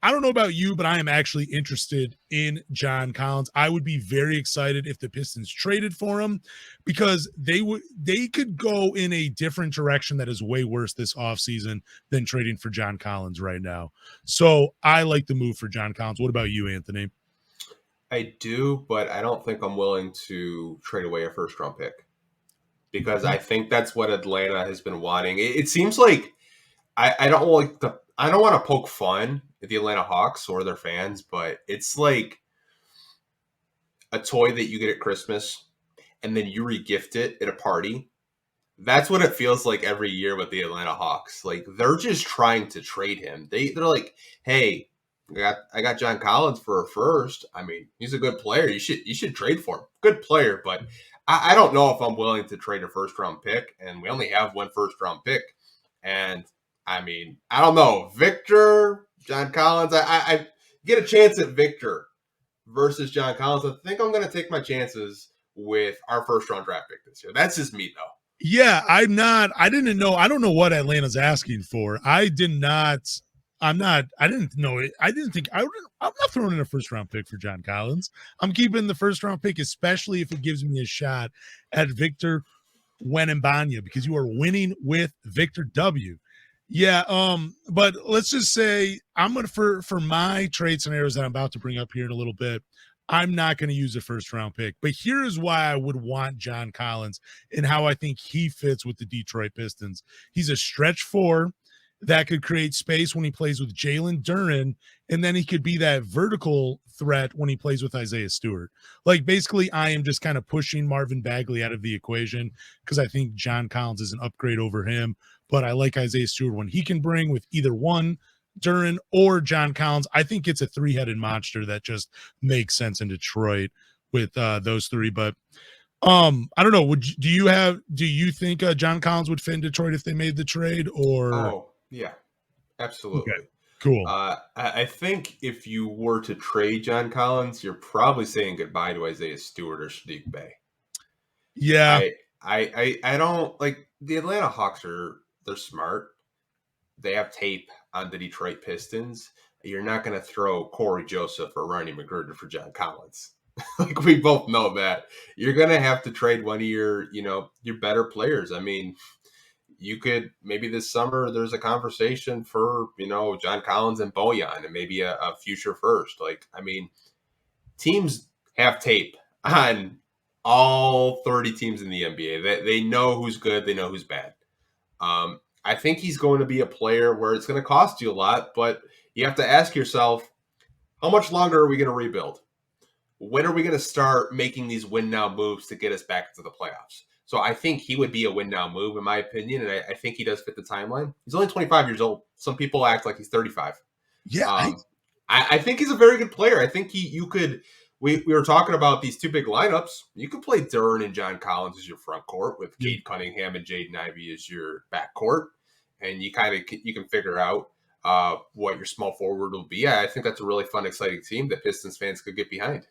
I don't know about you, but I am actually interested in John Collins. I would be very excited if the Pistons traded for him because they could go in a different direction that is way worse this offseason than trading for John Collins right now. So I like the move for John Collins. What about you, Anthony? I do, but I don't think I'm willing to trade away a first round pick because I think that's what Atlanta has been wanting. It seems like I don't want to poke fun at the Atlanta Hawks or their fans, but it's like a toy that you get at Christmas and then you regift it at a party. That's what it feels like every year with the Atlanta Hawks. Like they're just trying to trade him. They're like, hey, I got John Collins for a first. I mean, he's a good player. You should trade for him. Good player, but I don't know if I'm willing to trade a first round pick. And we only have one first round pick. And I mean, I don't know. Victor, John Collins. I get a chance at Victor versus John Collins. I think I'm going to take my chances with our first round draft pick this year. That's just me, though. Yeah, I didn't know. I don't know what Atlanta's asking for. I didn't know it. I'm not throwing in a first round pick for John Collins. I'm keeping the first round pick, especially if it gives me a shot at Victor Wembanyama because you are winning with Victor W. Yeah, but let's just say I'm gonna for my trade scenarios that I'm about to bring up here in a little bit. I'm not going to use a first round pick, but here is why I would want John Collins and how I think he fits with the Detroit Pistons. He's a stretch four that could create space when he plays with Jalen Duren, and then he could be that vertical threat when he plays with Isaiah Stewart. Like basically, I am just kind of pushing Marvin Bagley out of the equation because I think John Collins is an upgrade over him, but I like Isaiah Stewart when he can bring with either one, Duren or John Collins. I think it's a three-headed monster that just makes sense in Detroit with those three. But I don't know. Do you think John Collins would fit in Detroit if they made the trade? Or Yeah, absolutely. Okay, cool. I think if you were to trade John Collins, you're probably saying goodbye to Isaiah Stewart or Sadiq Bey. Yeah, I don't like the Atlanta Hawks. They're smart. They have tape on the Detroit Pistons. You're not going to throw Corey Joseph or Ronnie McGruder for John Collins. Like we both know that you're going to have to trade one of your better players. I mean, you could maybe this summer there's a conversation for, John Collins and Bojan and maybe a future first. Like, I mean, teams have tape on all 30 teams in the NBA. They know who's good. They know who's bad. I think he's going to be a player where it's going to cost you a lot, but you have to ask yourself, how much longer are we going to rebuild? When are we going to start making these win now moves to get us back into the playoffs? So I think he would be a win now move, in my opinion, and I think he does fit the timeline. He's only 25 years old. Some people act like he's 35. Yeah, I think he's a very good player. I think you could. We were talking about these two big lineups. You could play Duren and John Collins as your front court with Cade Cunningham and Jaden Ivey as your back court, and you can figure out what your small forward will be. I think that's a really fun, exciting team that Pistons fans could get behind.